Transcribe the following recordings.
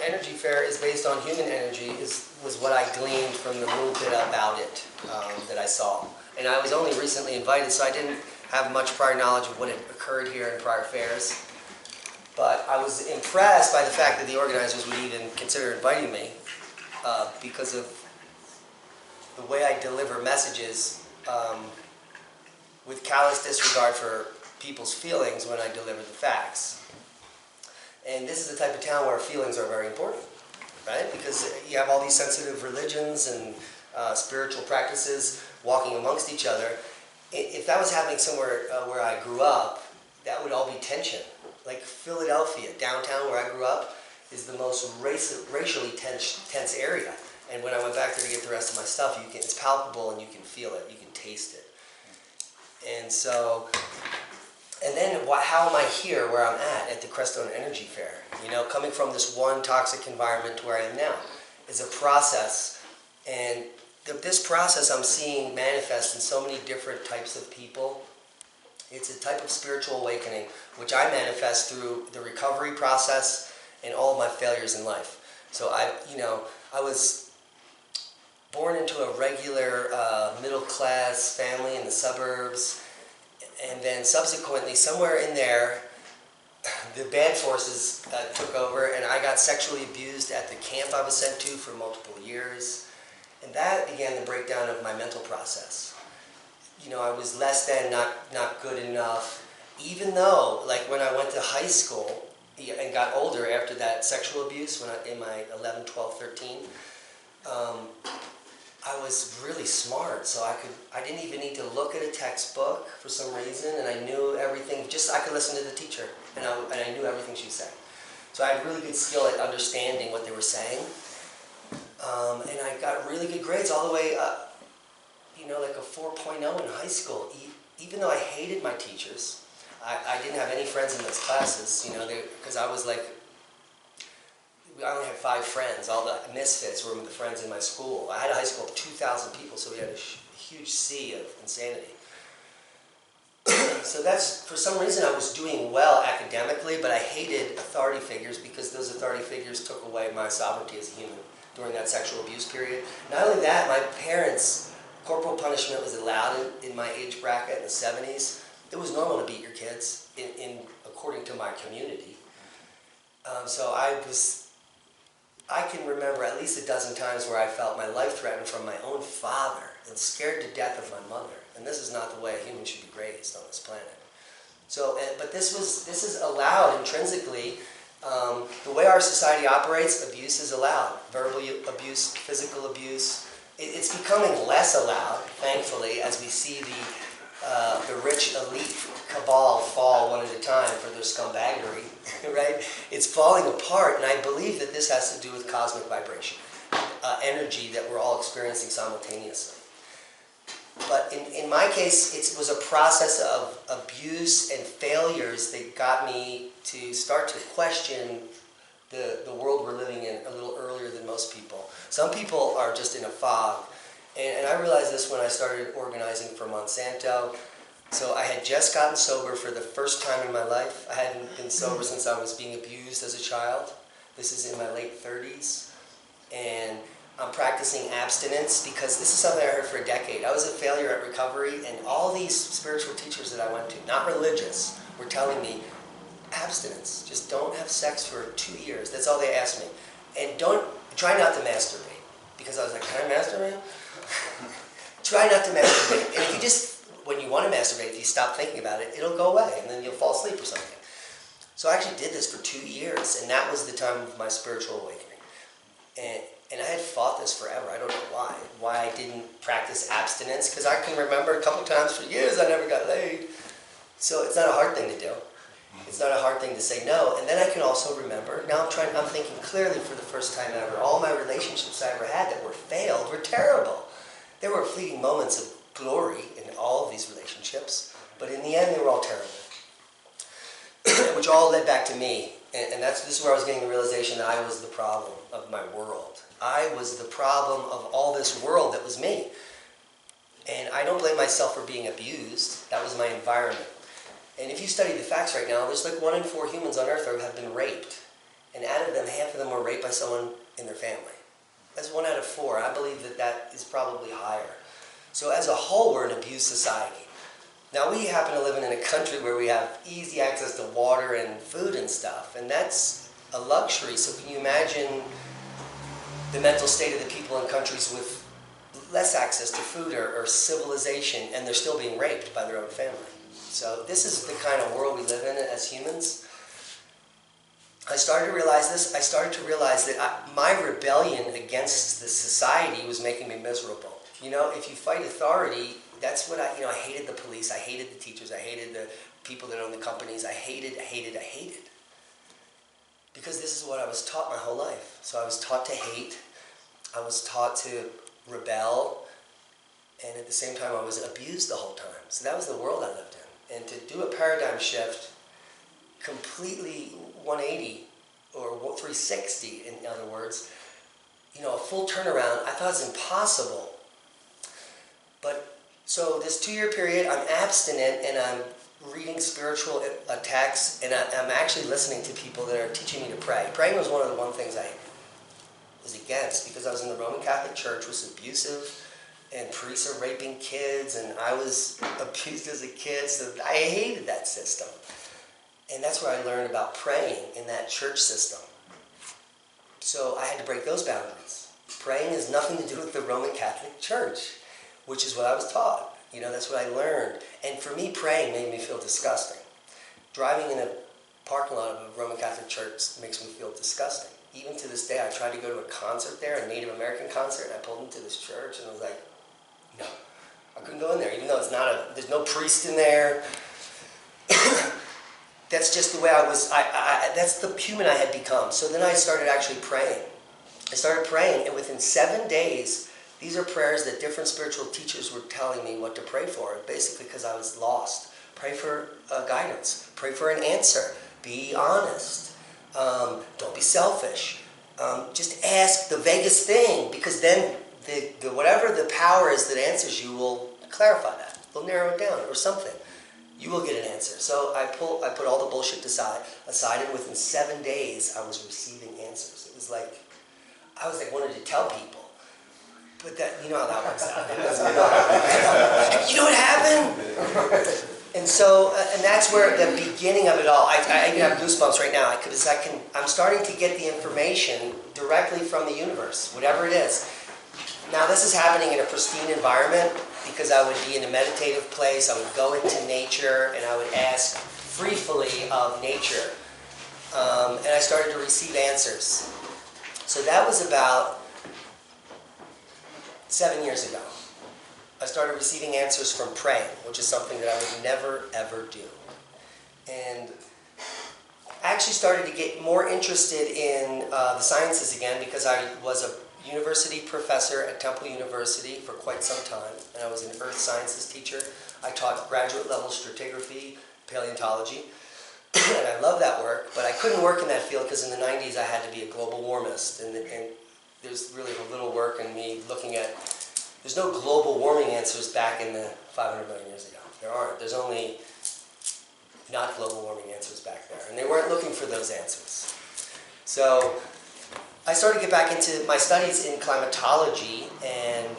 energy fair is based on human energy was what I gleaned from the little bit about it that I saw. And I was only recently invited, so I didn't have much prior knowledge of what had occurred here in prior fairs. But I was impressed by the fact that the organizers would even consider inviting me because of the way I deliver messages with callous disregard for people's feelings when I deliver the facts. And this is the type of town where feelings are very important, right? Because you have all these sensitive religions and spiritual practices walking amongst each other. If that was happening somewhere where I grew up, that would all be tension. Like Philadelphia, downtown where I grew up, is the most racially tense area. And when I went back there to get the rest of my stuff, it's palpable and you can feel it, you can taste it. And so, and then how am I here where I'm at the Crestone Energy Fair? You know, coming from this one toxic environment to where I am now is a process. And this process I'm seeing manifest in so many different types of people. It's a type of spiritual awakening, which I manifest through the recovery process and all of my failures in life. So I was born into a regular middle-class family in the suburbs, and then subsequently, somewhere in there, the bad forces took over, and I got sexually abused at the camp I was sent to for multiple years, and that began the breakdown of my mental process. You know, I was less than, not good enough, even though, like when I went to high school and got older after that sexual abuse, in my 11, 12, 13, I was really smart, so I didn't even need to look at a textbook for some reason, and I knew everything, I could listen to the teacher, and I knew everything she said. So I had really good skill at understanding what they were saying, and I got really good grades all the way up, you know, like a 4.0 in high school. Even though I hated my teachers, I didn't have any friends in those classes, you know, because I was like, I only had 5 friends. All the misfits were the friends in my school. I had a high school of 2,000 people, so we had a huge sea of insanity. So for some reason I was doing well academically, but I hated authority figures because those authority figures took away my sovereignty as a human during that sexual abuse period. Not only that, my parents, corporal punishment was allowed in my age bracket in the 70s. It was normal to beat your kids, according to my community. So I can remember at least a dozen times where I felt my life threatened from my own father and scared to death of my mother. And this is not the way a human should be raised on this planet. So, but this is allowed intrinsically. The way our society operates, abuse is allowed. Verbal abuse, physical abuse. It's becoming less allowed, thankfully, as we see the rich elite cabal fall one at a time for their scumbaggery, right? It's falling apart, and I believe that this has to do with cosmic vibration, energy that we're all experiencing simultaneously. But in my case, it was a process of abuse and failures that got me to start to question the world we're living in a little earlier than most people. Some people are just in a fog. And I realized this when I started organizing for Monsanto. So I had just gotten sober for the first time in my life. I hadn't been sober since I was being abused as a child. This is in my late 30s. And I'm practicing abstinence because this is something I heard for a decade. I was a failure at recovery, and all these spiritual teachers that I went to, not religious, were telling me, abstinence. Just don't have sex for 2 years. That's all they asked me. And try not to masturbate. Because I was like, can I masturbate? Try not to masturbate. And if you just, when you want to masturbate, if you stop thinking about it, it'll go away, and then you'll fall asleep or something. So I actually did this for 2 years, and that was the time of my spiritual awakening. And I had fought this forever. I don't know why I didn't practice abstinence, because I can remember a couple times for years I never got laid. So it's not a hard thing to do. It's not a hard thing to say no. And then I can also remember, now I'm thinking clearly for the first time ever, all my relationships I ever had that were failed were terrible. There were fleeting moments of glory in all of these relationships, but in the end they were all terrible. Which all led back to me. And this is where I was getting the realization that I was the problem of my world. I was the problem of all this world that was me. And I don't blame myself for being abused. That was my environment. And if you study the facts right now, there's like 1 in 4 humans on Earth have been raped. And out of them, half of them were raped by someone in their family. That's 1 out of 4. I believe that that is probably higher. So as a whole, we're an abused society. Now, we happen to live in a country where we have easy access to water and food and stuff, and that's a luxury. So can you imagine the mental state of the people in countries with less access to food or civilization, and they're still being raped by their own family? So this is the kind of world we live in as humans. I started to realize this. I started to realize that my rebellion against the society was making me miserable. You know, if you fight authority, that's what I hated the police, I hated the teachers, I hated the people that own the companies, I hated. Because this is what I was taught my whole life. So I was taught to hate, I was taught to rebel, and at the same time I was abused the whole time. So that was the world I lived in. And to do a paradigm shift, completely 180 or 360 in other words, a full turnaround, I thought it was impossible. But so this 2-year period, I'm abstinent and I'm reading spiritual texts, and I'm actually listening to people that are teaching me to pray. Praying was one of the things I was against, because I was in the Roman Catholic Church, which was abusive, and priests are raping kids, and I was abused as a kid, so I hated that system. And that's where I learned about praying in that church system. So I had to break those boundaries. Praying has nothing to do with the Roman Catholic Church, which is what I was taught. That's what I learned. And for me, praying made me feel disgusting. Driving in a parking lot of a Roman Catholic church makes me feel disgusting. Even to this day, I tried to go to a concert there, a Native American concert, and I pulled into this church, and I was like, no, I couldn't go in there, even though there's no priest in there. That's just the way I was, that's the human I had become. So then I started actually praying. I started praying, and within 7 days, these are prayers that different spiritual teachers were telling me what to pray for, basically because I was lost. Pray for guidance. Pray for an answer. Be honest. Don't be selfish. Just ask the vaguest thing, because then whatever the power is that answers you will clarify that. They'll narrow it down or something. You will get an answer. So I put all the bullshit aside, and within 7 days, I was receiving answers. It was like, I wanted to tell people. But that, you know how that works out. You know what happened? And so, and that's where the beginning of it all, I even have goosebumps right now, because I'm starting to get the information directly from the universe, whatever it is. Now this is happening in a pristine environment, because I would be in a meditative place, I would go into nature, and I would ask freely of nature. And I started to receive answers. So that was about 7 years ago. I started receiving answers from praying, which is something that I would never, ever do. And I actually started to get more interested in the sciences again, because I was a university professor at Temple University for quite some time, and I was an earth sciences teacher. I taught graduate level stratigraphy, paleontology, and I love that work, but I couldn't work in that field because in the 90s I had to be a global warmist, and there's really little work in me looking at, there's no global warming answers back in the 500 million years ago. There aren't. There's only not global warming answers back there, and they weren't looking for those answers. So I started to get back into my studies in climatology and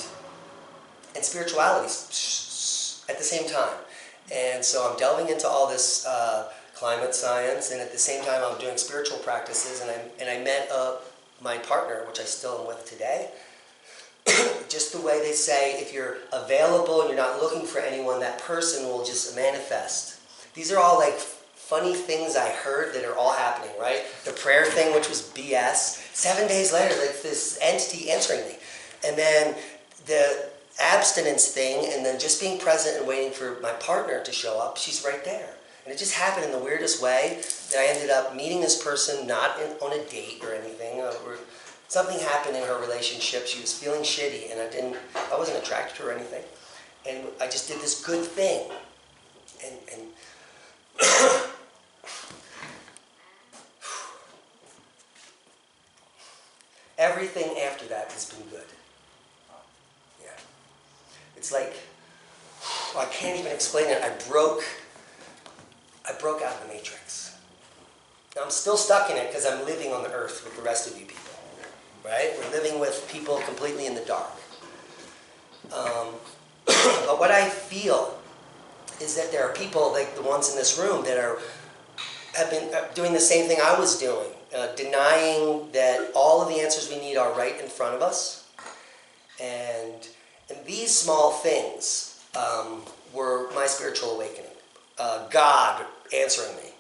spirituality at the same time. And so I'm delving into all this climate science, and at the same time I'm doing spiritual practices, and I met my partner, which I still am with today. Just the way they say, if you're available and you're not looking for anyone, that person will just manifest. These are all like funny things I heard that are all happening, right? The prayer thing, which was BS. 7 days later, like this entity answering me. And then the abstinence thing, and then just being present and waiting for my partner to show up, she's right there. And it just happened in the weirdest way that I ended up meeting this person, not on a date or anything. Something happened in her relationship. She was feeling shitty, and I wasn't attracted to her or anything. And I just did this good thing. And everything after that has been good. Yeah. It's like, I can't even explain it. I broke out of the matrix. I'm still stuck in it because I'm living on the earth with the rest of you people, right? We're living with people completely in the dark. But what I feel is that there are people like the ones in this room that have been doing the same thing I was doing, denying that all of the answers we need are right in front of us. And these small things were my spiritual awakening. God answering me.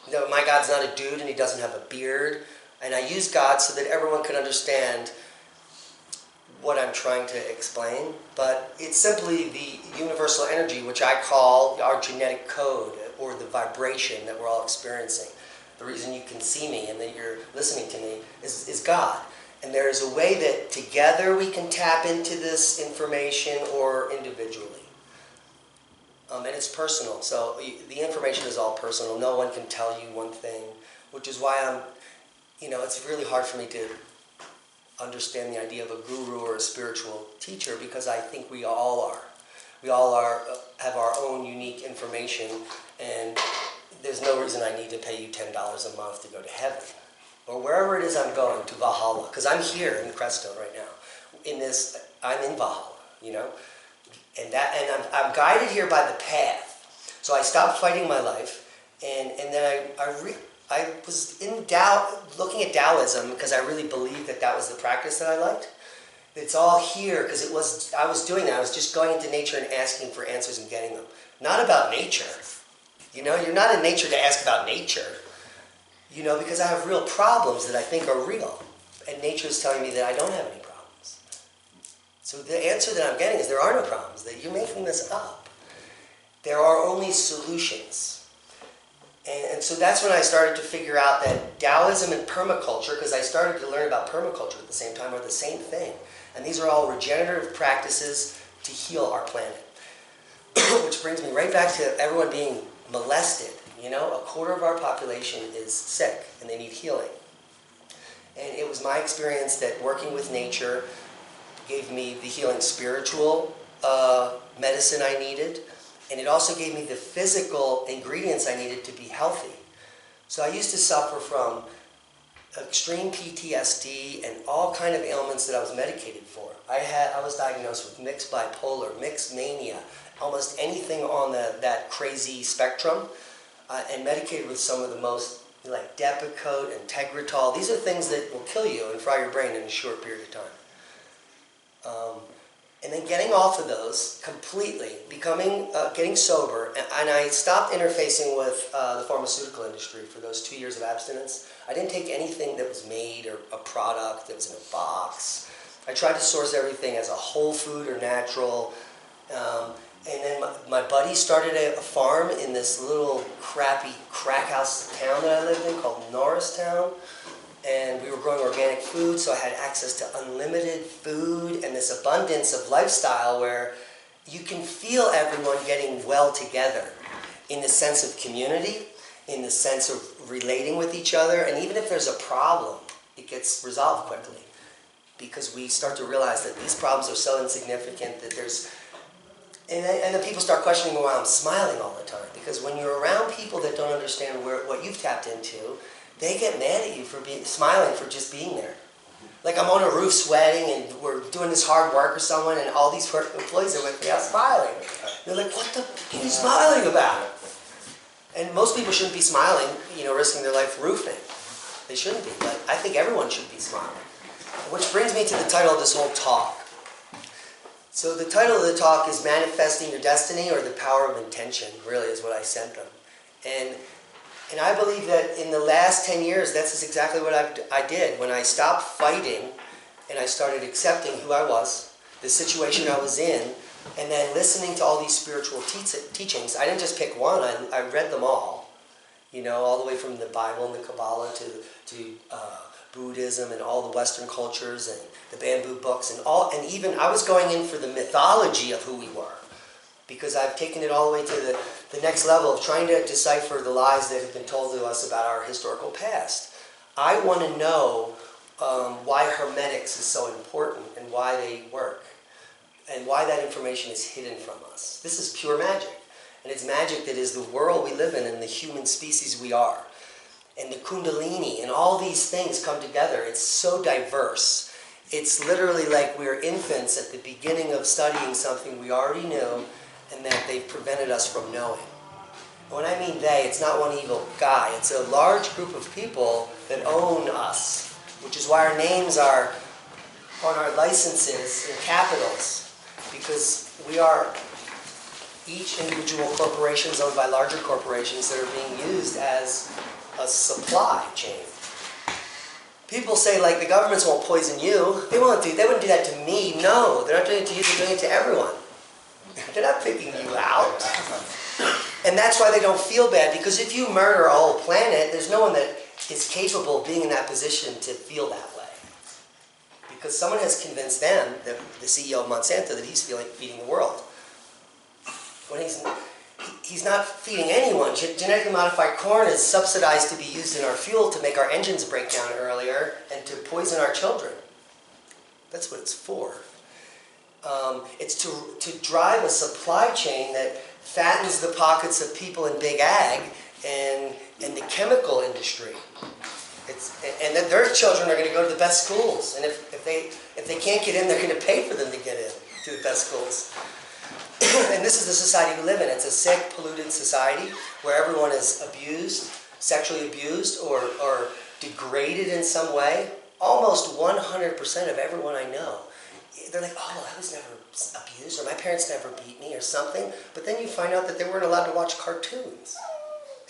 You know, my God's not a dude and he doesn't have a beard. And I use God so that everyone can understand what I'm trying to explain. But it's simply the universal energy, which I call our genetic code, or the vibration that we're all experiencing. The reason you can see me and that you're listening to me is God. And there is a way that together we can tap into this information or individually. And it's personal. So the information is all personal. No one can tell you one thing, which is why it's really hard for me to understand the idea of a guru or a spiritual teacher, because I think we all are. We all have our own unique information, and there's no reason I need to pay you $10 a month to go to heaven, or wherever it is I'm going, to Valhalla, because I'm here in Crestone right now. I'm in Valhalla, and I'm guided here by the path. So I stopped fighting my life, and then I was in doubt, looking at Taoism, because I really believed that was the practice that I liked. It's all here because I was doing that. I was just going into nature and asking for answers and getting them. Not about nature. You're not in nature to ask about nature. Because I have real problems that I think are real. And nature is telling me that I don't have any problems. So the answer that I'm getting is there are no problems, that you're making this up. There are only solutions. And so that's when I started to figure out that Taoism and permaculture, because I started to learn about permaculture at the same time, are the same thing. And these are all regenerative practices to heal our planet. Which brings me right back to everyone being molested. A quarter of our population is sick and they need healing. And it was my experience that working with nature gave me the healing spiritual medicine I needed. And it also gave me the physical ingredients I needed to be healthy. So I used to suffer from extreme PTSD and all kind of ailments that I was medicated for. I was diagnosed with mixed bipolar, mixed mania, almost anything on that crazy spectrum, and medicated with some of the most, like Depakote and Tegretol. These are things that will kill you and fry your brain in a short period of time. And then getting off of those completely, getting sober, and I stopped interfacing with the pharmaceutical industry for those 2 years of abstinence. I didn't take anything that was made or a product that was in a box. I tried to source everything as a whole food or natural. And then my buddy started a farm in this little crappy crack house town that I lived in called Norristown. And we were growing organic food, so I had access to unlimited food and this abundance of lifestyle where you can feel everyone getting well together in the sense of community, in the sense of relating with each other, and even if there's a problem, it gets resolved quickly because we start to realize that these problems are so insignificant that there's... And then people start questioning why I'm smiling all the time, because when you're around people that don't understand what you've tapped into, they get mad at you for smiling for just being there. Like I'm on a roof sweating and we're doing this hard work or someone and all these employees are with me, I'm smiling. They're like, what the are you smiling about? And most people shouldn't be smiling, risking their life roofing. They shouldn't be, but I think everyone should be smiling. Which brings me to the title of this whole talk. So the title of the talk is Manifesting Your Destiny, or the Power of Intention, really is what I sent them. And I believe that in the last 10 years, that's exactly what I did. When I stopped fighting and I started accepting who I was, the situation I was in, and then listening to all these spiritual teachings. I didn't just pick one, I read them all. All the way from the Bible and the Kabbalah to Buddhism and all the Western cultures and the bamboo books and even I was going in for the mythology of who we were. Because I've taken it all the way to the next level of trying to decipher the lies that have been told to us about our historical past. I want to know why hermetics is so important and why they work and why that information is hidden from us. This is pure magic. And it's magic that is the world we live in and the human species we are. and the kundalini, and all these things come together. It's so diverse. It's literally like we're infants at the beginning of studying something we already knew and that they've prevented us from knowing. And when I mean they, it's not one evil guy. It's a large group of people that own us, which is why our names are on our licenses in capitals, because we are each individual corporations owned by larger corporations that are being used as a supply chain. People say, like, the governments won't poison you. They wouldn't do that to me. No, they're not doing it to you, they're doing it to everyone. They're not picking you out. And that's why they don't feel bad, because if you murder a whole planet, there's no one that is capable of being in that position to feel that way. Because someone has convinced them, the CEO of Monsanto, that he's feeding the world. When he's not feeding anyone. Genetically modified corn is subsidized to be used in our fuel to make our engines break down earlier and to poison our children. That's what it's for. It's to drive a supply chain that fattens the pockets of people in big ag and the chemical industry. And that their children are going to go to the best schools. And if they can't get in, they're going to pay for them to get in to the best schools. And this is the society we live in. It's a sick, polluted society where everyone is abused, sexually abused, or degraded in some way. Almost 100% of everyone I know, they're like, oh, I was never abused, or my parents never beat me, or something. But then you find out that they weren't allowed to watch cartoons.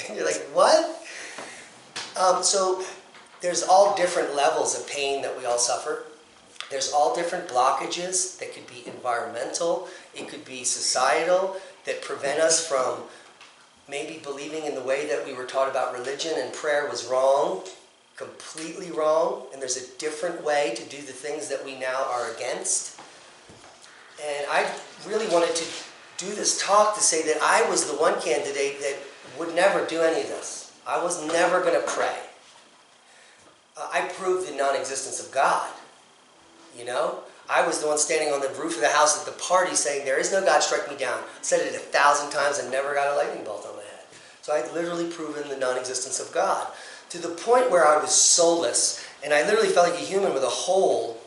And you're like, what? So there's all different levels of pain that we all suffer. There's all different blockages that could be environmental, it could be societal, that prevent us from maybe believing in the way that we were taught about religion and prayer was wrong, completely wrong, and there's a different way to do the things that we now are against. And I really wanted to do this talk to say that I was the one candidate that would never do any of this. I was never going to pray. I proved the non-existence of God. You know, I was the one standing on the roof of the house at the party saying, there is no God, strike me down. I said it 1,000 times and never got a lightning bolt on my head. So I'd literally proven the non-existence of God. To the point where I was soulless, and I literally felt like a human with a hole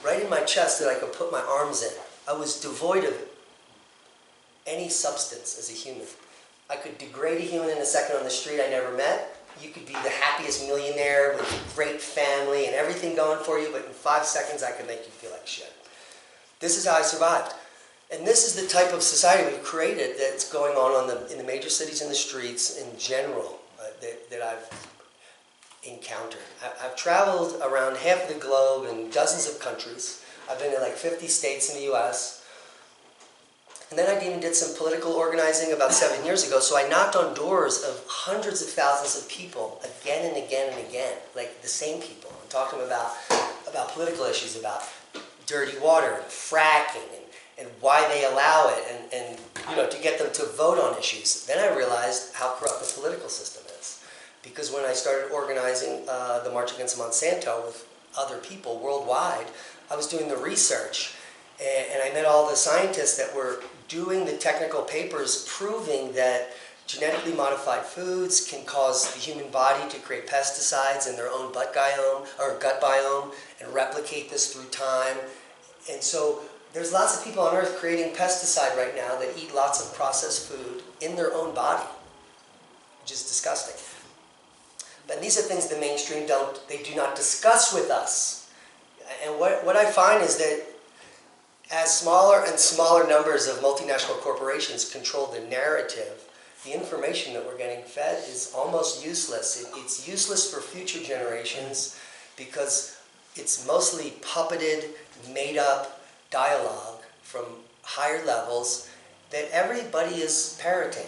right in my chest that I could put my arms in. I was devoid of any substance as a human. I could degrade a human in a second on the street I never met. You could be the happiest millionaire with a great family and everything going for you, but in 5 seconds I could make you feel like shit. This is how I survived. And this is the type of society we've created that's going on in the major cities and the streets in general that I've encountered. I've traveled around half of the globe in dozens of countries. I've been in like 50 states in the US. And then I even did some political organizing about 7 years ago, so I knocked on doors of hundreds of thousands of people again and again and again, like the same people. I'm talking about political issues, about dirty water and fracking and why they allow it, and you know, to get them to vote on issues. Then I realized how corrupt the political system is. Because when I started organizing the March Against Monsanto with other people worldwide, I was doing the research. And I met all the scientists that were doing the technical papers proving that genetically modified foods can cause the human body to create pesticides in their own gut biome and replicate this through time. And so there's lots of people on Earth creating pesticide right now that eat lots of processed food in their own body, which is disgusting. But these are things the mainstream do not discuss with us. And what I find is that as smaller and smaller numbers of multinational corporations control the narrative, the information that we're getting fed is almost useless. It's useless for future generations because it's mostly puppeted, made-up dialogue from higher levels that everybody is parroting.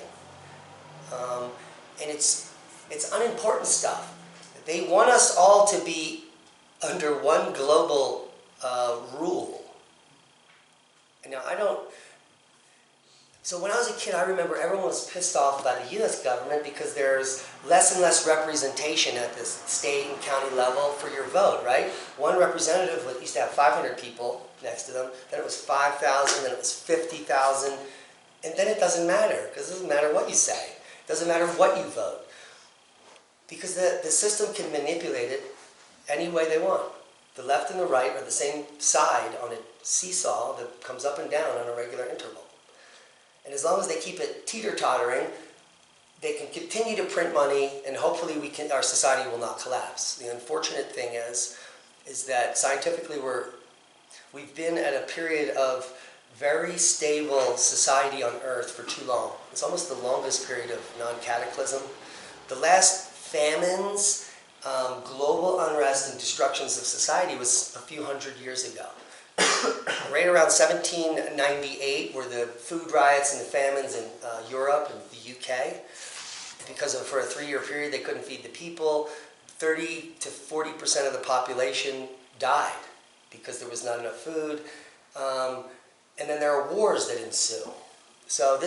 And it's unimportant stuff. They want us all to be under one global rule. And now so when I was a kid, I remember everyone was pissed off about the U.S. government because there's less and less representation at the state and county level for your vote, right? One representative used to have 500 people next to them, then it was 5,000, then it was 50,000, and then it doesn't matter, because it doesn't matter what you say. It doesn't matter what you vote. Because the system can manipulate it any way they want. The left and the right are the same side on a seesaw that comes up and down on a regular interval. And as long as they keep it teeter-tottering, they can continue to print money, and hopefully our society will not collapse. The unfortunate thing is that scientifically we've been at a period of very stable society on Earth for too long. It's almost the longest period of non-cataclysm. The last famines, global unrest and destructions of society was a few hundred years ago. Right around 1798 were the food riots and the famines in Europe and the UK. Because for a 3-year period they couldn't feed the people. 30 to 40% of the population died because there was not enough food. And then there are wars that ensue. So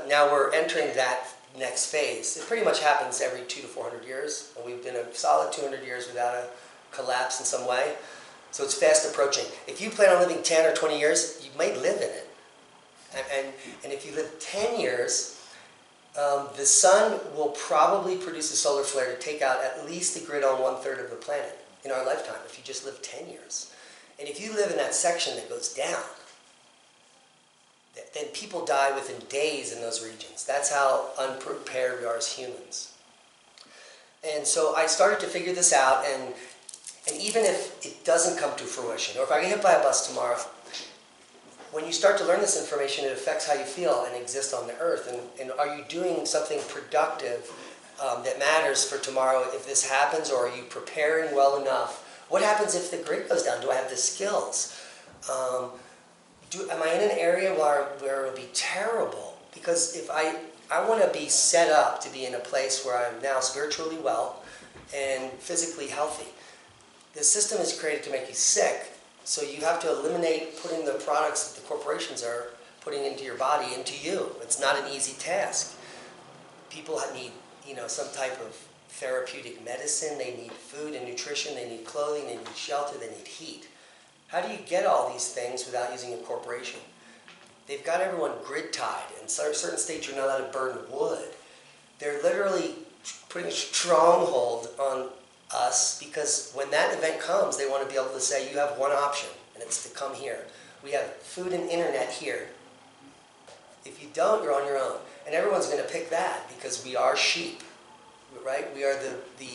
now we're entering that next phase. It pretty much happens every 200 to 400 years, and we've been a solid 200 years without a collapse in some way. So it's fast approaching. If you plan on living 10 or 20 years, you may live in it. And if you live 10 years, the sun will probably produce a solar flare to take out at least the grid on 1/3 of the planet in our lifetime, if you just live 10 years. And if you live in that section that goes down, then people die within days in those regions. That's how unprepared we are as humans. And so I started to figure this out, and even if it doesn't come to fruition, or if I get hit by a bus tomorrow, when you start to learn this information, it affects how you feel and exist on the earth. And are you doing something productive that matters for tomorrow if this happens, or are you preparing well enough? What happens if the grid goes down? Do I have the skills? Am I in an area where it will be terrible? Because if I want to be set up to be in a place where I'm now spiritually well and physically healthy. The system is created to make you sick, so you have to eliminate putting the products that the corporations are putting into your body into you. It's not an easy task. People need, some type of therapeutic medicine. They need food and nutrition. They need clothing. They need shelter. They need heat. How do you get all these things without using a corporation? They've got everyone grid-tied. In certain states, you're not allowed to burn wood. They're literally putting a stronghold on us because when that event comes, they want to be able to say, you have one option, and it's to come here. We have food and internet here. If you don't, you're on your own. And everyone's going to pick that because we are sheep, right? We are the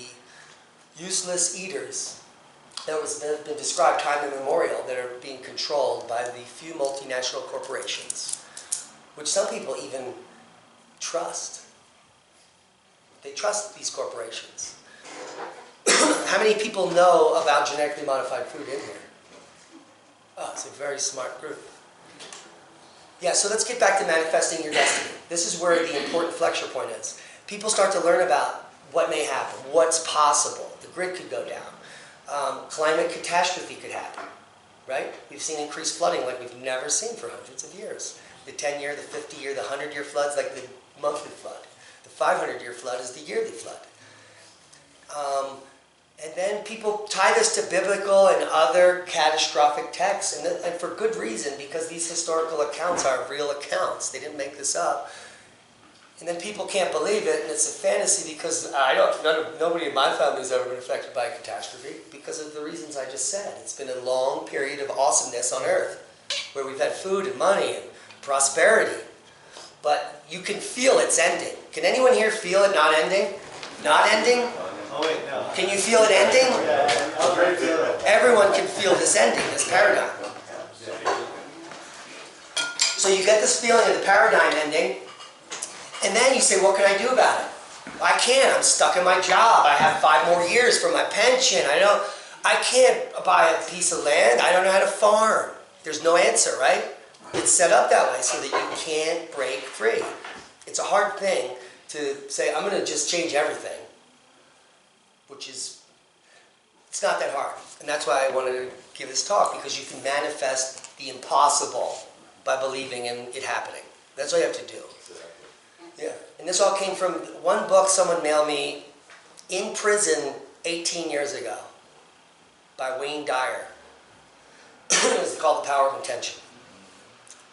useless eaters that have been described time immemorial, that are being controlled by the few multinational corporations, which some people even trust. They trust these corporations. How many people know about genetically modified food in here? Oh, it's a very smart group. Yeah, so let's get back to manifesting your destiny. This is where the important flexure point is. People start to learn about what may happen, what's possible. The grid could go down. Climate catastrophe could happen, right? We've seen increased flooding like we've never seen for hundreds of years. The 10-year, the 50-year, the 100-year floods, like the monthly flood. The 500-year flood is the yearly flood. And then people tie this to biblical and other catastrophic texts, and for good reason, because these historical accounts are real accounts. They didn't make this up. And then people can't believe it, and it's a fantasy because nobody in my family has ever been affected by a catastrophe because of the reasons I just said. It's been a long period of awesomeness on Earth where we've had food and money and prosperity. But you can feel it's ending. Can anyone here feel it not ending? Not ending? Oh, wait, no. Can you feel it ending? Everyone can feel this ending, this paradigm. So you get this feeling of the paradigm ending, and then you say, what can I do about it? I can't. I'm stuck in my job. I have 5 more years for my pension. I can't buy a piece of land. I don't know how to farm. There's no answer, right? It's set up that way so that you can't break free. It's a hard thing to say, I'm going to just change everything, which is, it's not that hard. And that's why I wanted to give this talk, because you can manifest the impossible by believing in it happening. That's all you have to do. Yeah. And this all came from one book someone mailed me in prison 18 years ago by Wayne Dyer. It was called The Power of Intention.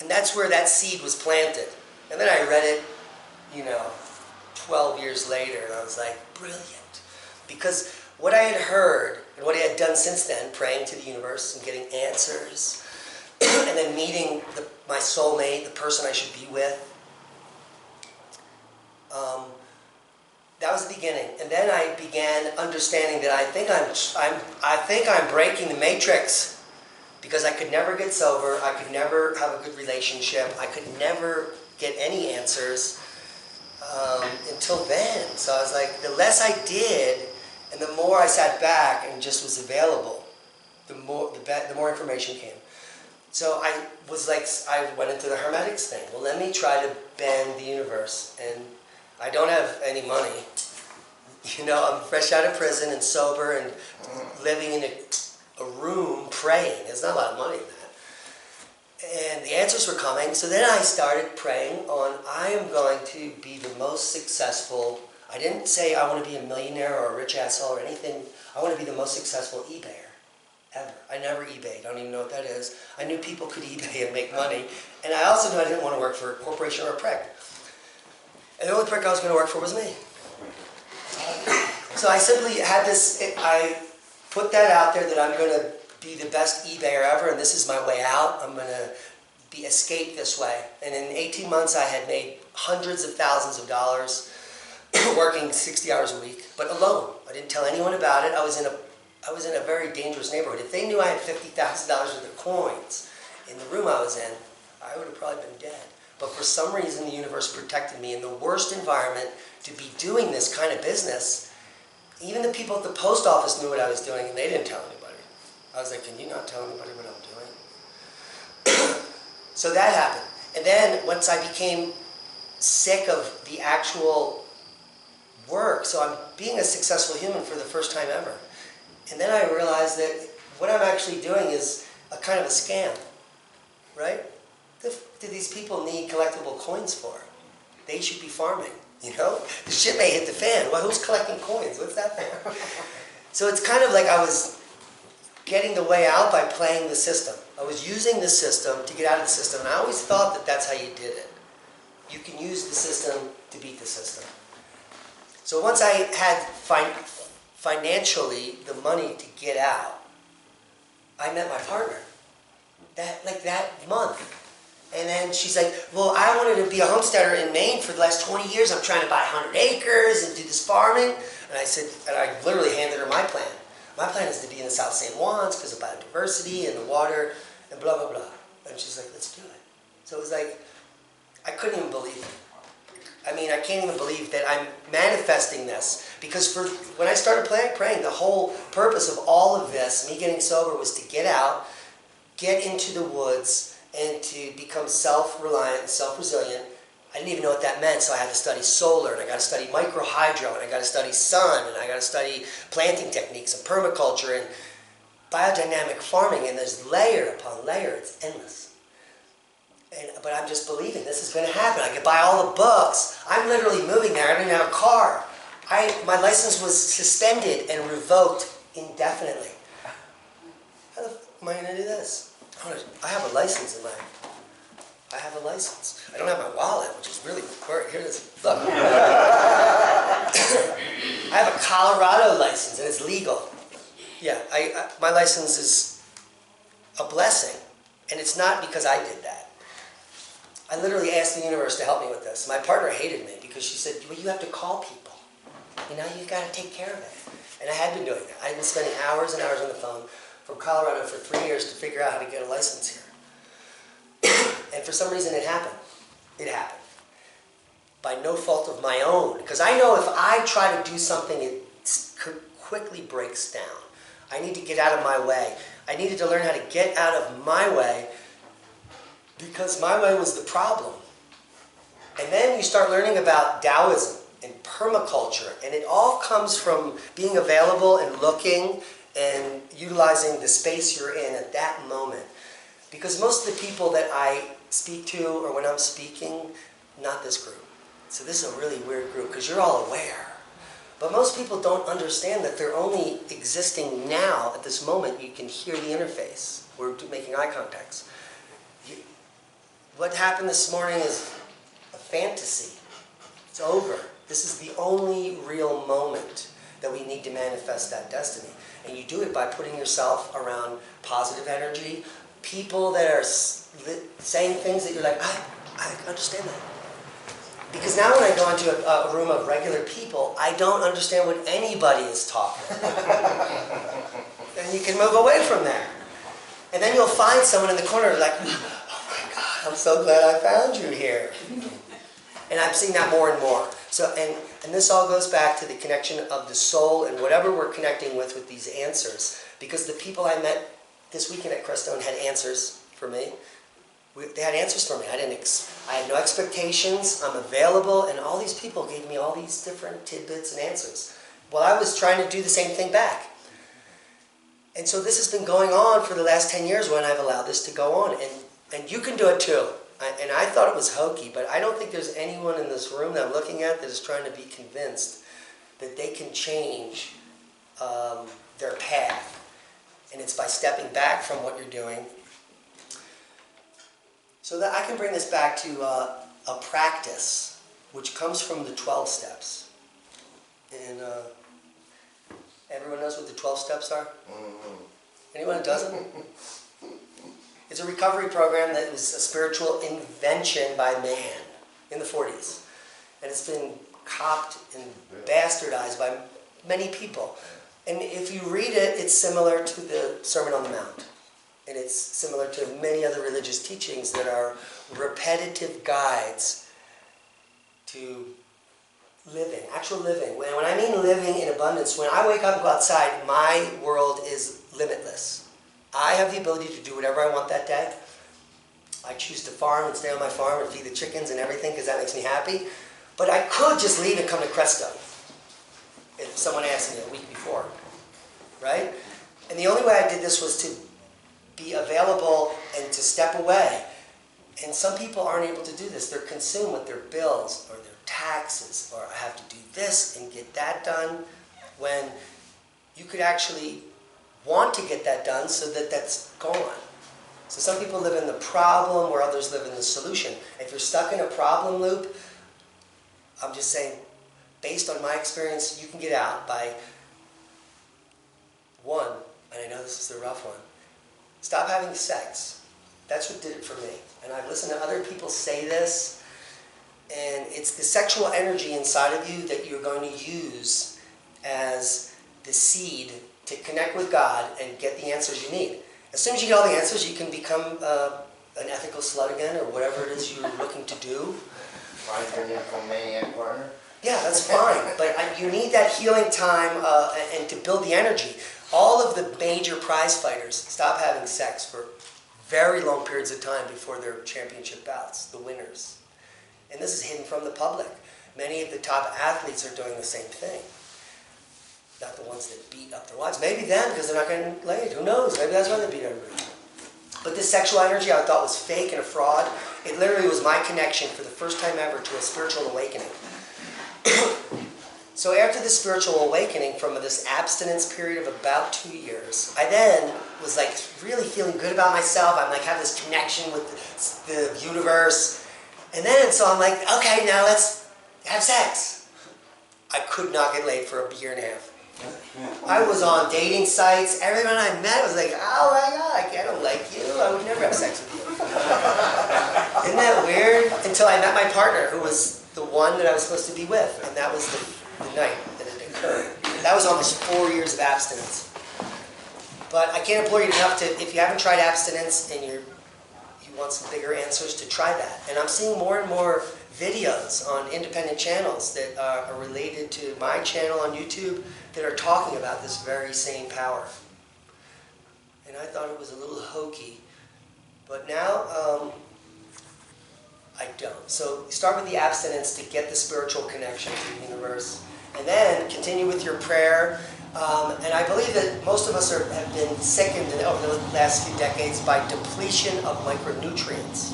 And that's where that seed was planted. And then I read it, 12 years later, and I was like, brilliant. Because what I had heard and what I had done since then, praying to the universe and getting answers, and then meeting my soulmate, the person I should be with, that was the beginning. And then I began understanding that I think I'm breaking the matrix, because I could never get sober, I could never have a good relationship, I could never get any answers until then. So I was like, the less I did, and the more I sat back and just was available, the more information came. So I was like, I went into the Hermetics thing. Well, let me try to bend the universe. And I don't have any money. You know, I'm fresh out of prison and sober and living in a room praying. There's not a lot of money in that. And the answers were coming. So then I started praying on, I am going to be the most successful. I didn't say I want to be a millionaire or a rich asshole or anything. I want to be the most successful eBayer ever. I never eBayed. I don't even know what that is. I knew people could eBay and make money. And I also knew I didn't want to work for a corporation or a prick. And the only prick I was going to work for was me. So I simply had this, I put that out there that I'm going to be the best eBayer ever, and this is my way out. I'm going to escape this way. And in 18 months I had made hundreds of thousands of dollars, working 60 hours a week, but alone. I didn't tell anyone about it. I was in a very dangerous neighborhood. If they knew I had $50,000 worth of coins in the room I was in, I would have probably been dead. But for some reason, the universe protected me in the worst environment to be doing this kind of business. Even the people at the post office knew what I was doing, and they didn't tell anybody. I was like, can you not tell anybody what I'm doing? So that happened. And then once I became sick of the actual work, so I'm being a successful human for the first time ever. And then I realized that what I'm actually doing is a kind of a scam, right? Do these people need collectible coins for? They should be farming, you know? The shit may hit the fan. Well, who's collecting coins? What's that for? So it's kind of like I was getting the way out by playing the system. I was using the system to get out of the system, and I always thought that that's how you did it. You can use the system to beat the system. So once I had financially the money to get out, I met my partner that month. And then she's like, well, I wanted to be a homesteader in Maine for the last 20 years. I'm trying to buy 100 acres and do this farming. And I said, and I literally handed her my plan. My plan is to be in the South San Juans because of biodiversity and the water and blah, blah, blah. And she's like, let's do it. So it was like, I couldn't even believe it. I mean, I can't even believe that I'm manifesting this. Because when I started praying, the whole purpose of all of this, me getting sober, was to get out, get into the woods, and to become self-reliant and self-resilient. I didn't even know what that meant, so I had to study solar, and I got to study microhydro, and I got to study sun, and I got to study planting techniques and permaculture and biodynamic farming, and there's layer upon layer. It's endless. But I'm just believing this is going to happen. I could buy all the books. I'm literally moving there. I didn't have a car. My license was suspended and revoked indefinitely. How the f am I going to do this? I have a license in I have a license. I don't have my wallet, which is really important. Here it is. Look. I have a Colorado license, and it's legal. Yeah, my license is a blessing, and it's not because I did that. I literally asked the universe to help me with this. My partner hated me because she said, well, you have to call people. You know, you've got to take care of it. And I had been doing that. I had been spending hours and hours on the phone from Colorado for 3 years to figure out how to get a license here. And for some reason it happened. It happened. By no fault of my own. Because I know if I try to do something, it quickly breaks down. I need to get out of my way. I needed to learn how to get out of my way because my way was the problem. And then you start learning about Taoism and permaculture, and it all comes from being available and looking and utilizing the space you're in at that moment. Because most of the people that I speak to, or when I'm speaking, not this group. So this is a really weird group, because you're all aware. But most people don't understand that they're only existing now, at this moment. You can hear the interface. We're making eye contacts. What happened this morning is a fantasy. It's over. This is the only real moment. that we need to manifest that destiny. And you do it by putting yourself around positive energy, people that are saying things that you're like, I understand that. Because now when I go into a room of regular people, I don't understand what anybody is talking about. And you can move away from there. And then you'll find someone in the corner like, oh my God, I'm so glad I found you here. And I'm seeing that more and more. So, and this all goes back to the connection of the soul and whatever we're connecting with these answers. Because the people I met this weekend at Crestone had answers for me. They had answers for me. I had no expectations. I'm available. And all these people gave me all these different tidbits and answers. Well, I was trying to do the same thing back. And so this has been going on for the last 10 years when I've allowed this to go on. And you can do it too. And I thought it was hokey, but I don't think there's anyone in this room that I'm looking at that is trying to be convinced that they can change their path. And it's by stepping back from what you're doing. So that I can bring this back to a practice, which comes from the 12 steps. And everyone knows what the 12 steps are? Anyone who doesn't? It's a recovery program that was a spiritual invention by man in the 40s. And it's been copped and bastardized by many people. And if you read it, it's similar to the Sermon on the Mount. And it's similar to many other religious teachings that are repetitive guides to living, actual living. When I mean living in abundance, when I wake up and go outside, my world is limitless. I have the ability to do whatever I want that day. I choose to farm and stay on my farm and feed the chickens and everything because that makes me happy. But I could just leave and come to Crestone if someone asked me a week before, right? And the only way I did this was to be available and to step away. And some people aren't able to do this. They're consumed with their bills or their taxes, or I have to do this and get that done, when you could actually want to get that done so that that's gone. So some people live in the problem where others live in the solution. If you're stuck in a problem loop, I'm just saying, based on my experience, you can get out by one, and I know this is the rough one, stop having sex. That's what did it for me. And I've listened to other people say this, and it's the sexual energy inside of you that you're going to use as the seed to connect with God and get the answers you need. As soon as you get all the answers, you can become an ethical slut again, or whatever it is you're looking to do. Maniac partner. Yeah, that's fine. But you need that healing time and to build the energy. All of the major prize fighters stop having sex for very long periods of time before their championship bouts, the winners. And this is hidden from the public. Many of the top athletes are doing the same thing. Not the ones that beat up their wives. Maybe them, because they're not getting laid. Who knows? Maybe that's why they beat everybody. But this sexual energy I thought was fake and a fraud. It literally was my connection for the first time ever to a spiritual awakening. So after the spiritual awakening from this abstinence period of about 2 years, I then was like really feeling good about myself. I'm like have this connection with the universe. And then so I'm like, okay, now let's have sex. I could not get laid for a year and a half. I was on dating sites. Everyone I met was like, oh my God, I don't like you. I would never have sex with you. Isn't that weird? Until I met my partner, who was the one that I was supposed to be with. And that was the night that it occurred. That was almost 4 years of abstinence. But I can't implore you enough to, if you haven't tried abstinence and you want some bigger answers, to try that. And I'm seeing more and more videos on independent channels that are related to my channel on YouTube that are talking about this very same power. And I thought it was a little hokey, but now I don't. So start with the abstinence to get the spiritual connection to the universe, and then continue with your prayer. And I believe that most of us have been sickened over the last few decades by depletion of micronutrients.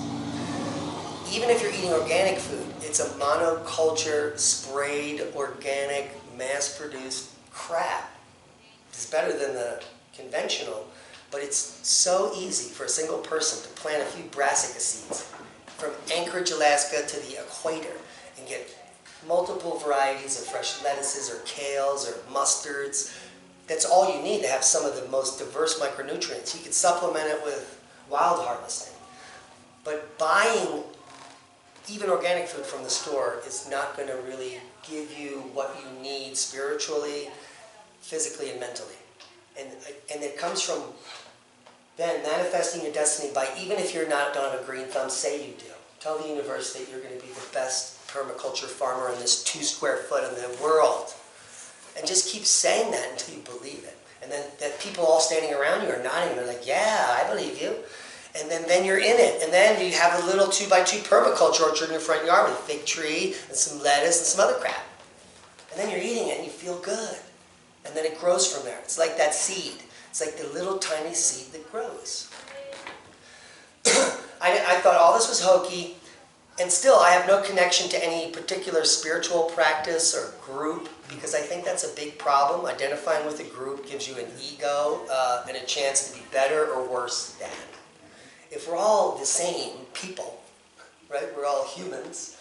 Even if you're eating organic food, it's a monoculture, sprayed, organic, mass-produced crap. It's better than the conventional, but it's so easy for a single person to plant a few brassica seeds from Anchorage, Alaska to the equator and get multiple varieties of fresh lettuces or kales or mustards. That's all you need to have some of the most diverse micronutrients. You could supplement it with wild harvesting. But buying even organic food from the store is not going to really give you what you need spiritually, physically, and mentally. And it comes from then manifesting your destiny by, even if you're not on a green thumb, say you do. Tell the universe that you're going to be the best permaculture farmer in this 2 square foot in the world. And just keep saying that until you believe it. And then that people all standing around you are nodding. They're like, yeah, I believe you. And then you're in it. And then you have a little 2x2 permaculture orchard in your front yard with a fig tree and some lettuce and some other crap. And then you're eating it and you feel good. And then it grows from there. It's like that seed. It's like the little tiny seed that grows. I thought all this was hokey. And still, I have no connection to any particular spiritual practice or group, because I think that's a big problem. Identifying with a group gives you an ego and a chance to be better or worse than. If we're all the same people, right? We're all humans,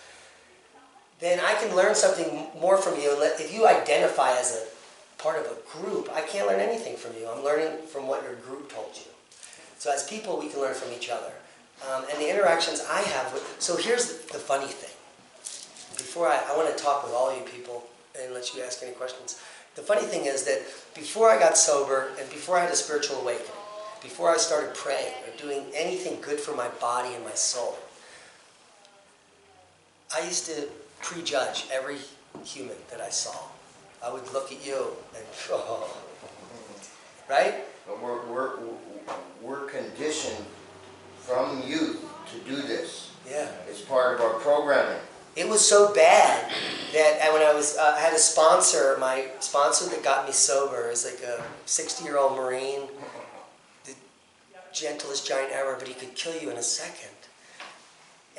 then I can learn something more from you. If you identify as a part of a group, I can't learn anything from you. I'm learning from what your group told you. So as people, we can learn from each other. And the interactions I have with... So here's the funny thing. Before I want to talk with all you people and let you ask any questions. The funny thing is that before I got sober and before I had a spiritual awakening, before I started praying or doing anything good for my body and my soul, I used to prejudge every human that I saw. I would look at you and, oh, right? We're conditioned from youth to do this. Yeah. It's part of our programming. It was so bad that when I had a sponsor, my sponsor that got me sober is like a 60-year-old Marine, the gentlest giant ever, but he could kill you in a second.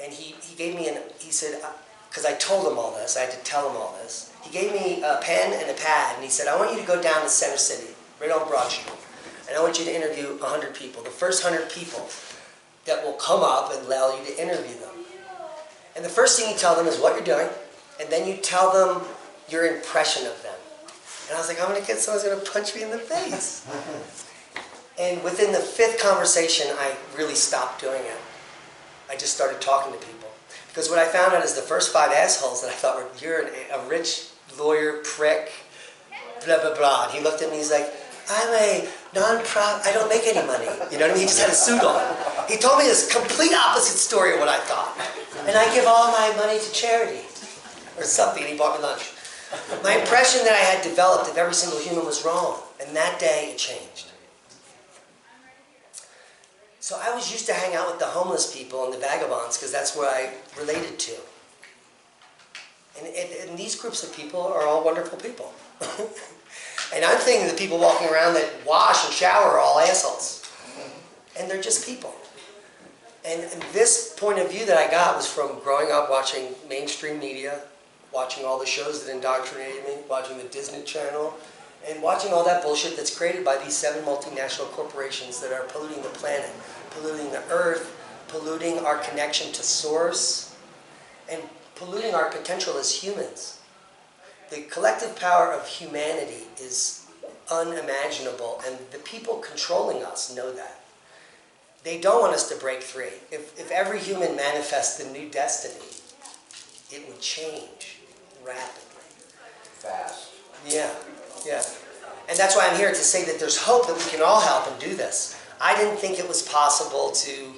And he gave me he said, because I told him all this, I had to tell him all this. He gave me a pen and a pad, and he said, I want you to go down to Center City, right on Broad Street, and I want you to interview 100 people. The first 100 people that will come up and allow you to interview them. And the first thing you tell them is what you're doing, and then you tell them your impression of them. And I was like, I'm going to get someone's going to punch me in the face. And within the 5th conversation, I really stopped doing it. I just started talking to people. Because what I found out is the first 5 assholes that I thought were, you're a rich lawyer prick, blah, blah, blah. And he looked at me, he's like, I'm a non-profit, I don't make any money. You know what I mean? He just had a suit on. He told me this complete opposite story of what I thought. And I give all my money to charity. Or something, and he bought me lunch. My impression that I had developed of every single human was wrong. And that day, it changed. So I was used to hang out with the homeless people and the vagabonds, because that's where I related to. And these groups of people are all wonderful people. And I'm thinking the people walking around that wash and shower are all assholes. And they're just people. And this point of view that I got was from growing up watching mainstream media, watching all the shows that indoctrinated me, watching the Disney Channel, and watching all that bullshit that's created by these 7 multinational corporations that are polluting the planet, polluting the earth, polluting our connection to source, and polluting our potential as humans. The collective power of humanity is unimaginable, and the people controlling us know that. They don't want us to break free. If every human manifests the new destiny, it would change rapidly. Fast. Yeah, yeah. And that's why I'm here to say that there's hope that we can all help and do this. I didn't think it was possible to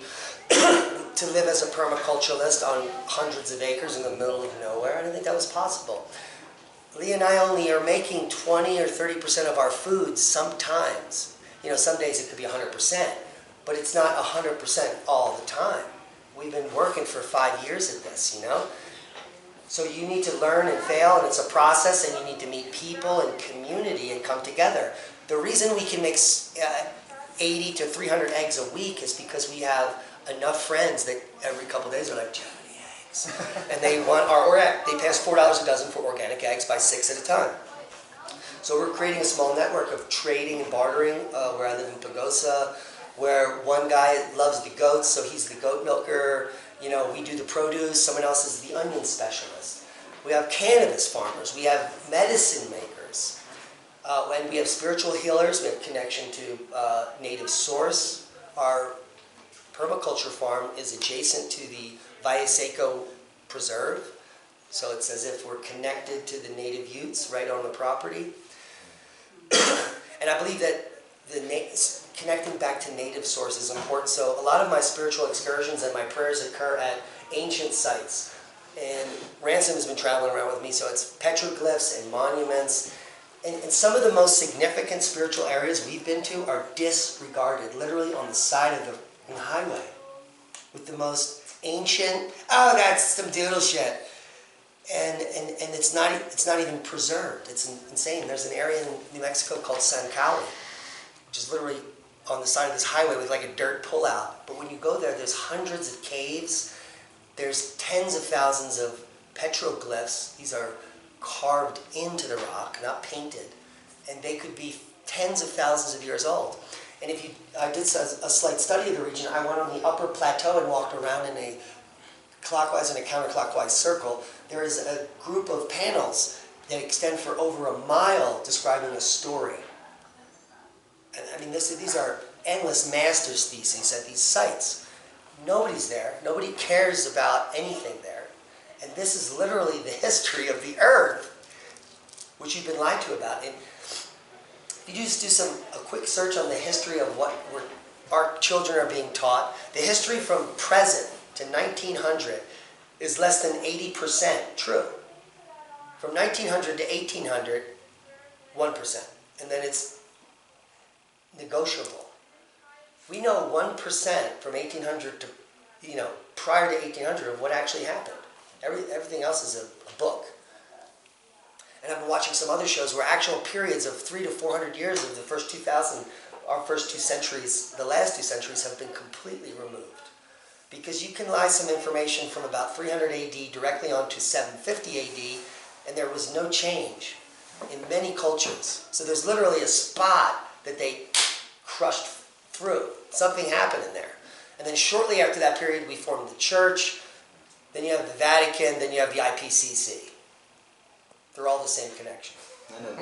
to live as a permaculturalist on hundreds of acres in the middle of nowhere. I didn't think that was possible. Lee and I only are making 20 or 30% of our food sometimes. You know, some days it could be 100%, but it's not 100% all the time. We've been working for 5 years at this, you know? So you need to learn and fail, and it's a process, and you need to meet people and community and come together. The reason we can make 80 to 300 eggs a week is because we have enough friends that every couple of days are like, and they want they pay us $4 a dozen for organic eggs by 6 at a time. So we're creating a small network of trading and bartering where I live in Pagosa, where one guy loves the goats, so he's the goat milker. You know, we do the produce, someone else is the onion specialist. We have cannabis farmers. We have medicine makers. And we have spiritual healers. We have connection to native source. Our permaculture farm is adjacent to the Valle Seco Preserve. So it's as if we're connected to the native Utes right on the property. And I believe that connecting back to native source is important. So a lot of my spiritual excursions and my prayers occur at ancient sites. And Ransom has been traveling around with me, so it's petroglyphs and monuments. And some of the most significant spiritual areas we've been to are disregarded, literally on the side of the highway, with the most ancient, oh, that's some doodle shit. And it's not even preserved. It's insane. There's an area in New Mexico called San Cali, which is literally on the side of this highway with like a dirt pullout. But when you go there, there's hundreds of caves. There's tens of thousands of petroglyphs. These are carved into the rock, not painted. And they could be tens of thousands of years old. And I did a slight study of the region. I went on the upper plateau and walked around in a clockwise and a counterclockwise circle. There is a group of panels that extend for over a mile describing a story. And I mean, these are endless master's theses at these sites. Nobody's there. Nobody cares about anything there. And this is literally the history of the earth, which you've been lied to about. And if you just do a quick search on the history of what our children are being taught, the history from present to 1900 is less than 80% true. From 1900 to 1800, 1%. And then it's negotiable. We know 1% from 1800 to, prior to 1800 of what actually happened. Everything else is a book. And I've been watching some other shows where actual periods of 300 to 400 years of the first 2,000, our first 2 centuries, the last 2 centuries have been completely removed. Because you can lie some information from about 300 AD directly onto 750 AD, and there was no change in many cultures. So there's literally a spot that they crushed through. Something happened in there. And then shortly after that period, we formed the church, then you have the Vatican, then you have the IPCC. They're all the same connection.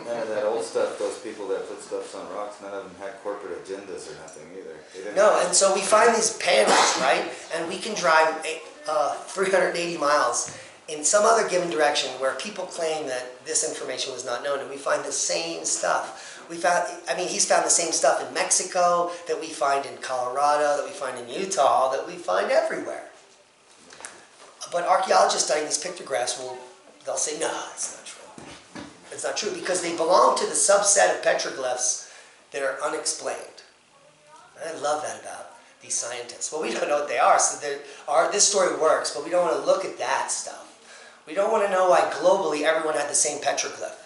None of that old stuff, those people that put stuff on rocks, none of them had corporate agendas or nothing either. No, and so we find these panels, right? And we can drive 380 miles in some other given direction where people claim that this information was not known, and we find the same stuff. He's found the same stuff in Mexico that we find in Colorado, that we find in Utah, that we find everywhere. But archaeologists studying these pictographs they'll say, no, it's not true. It's not true because they belong to the subset of petroglyphs that are unexplained. And I love that about these scientists. Well, we don't know what they are, so this story works, but we don't want to look at that stuff. We don't want to know why globally everyone had the same petroglyph.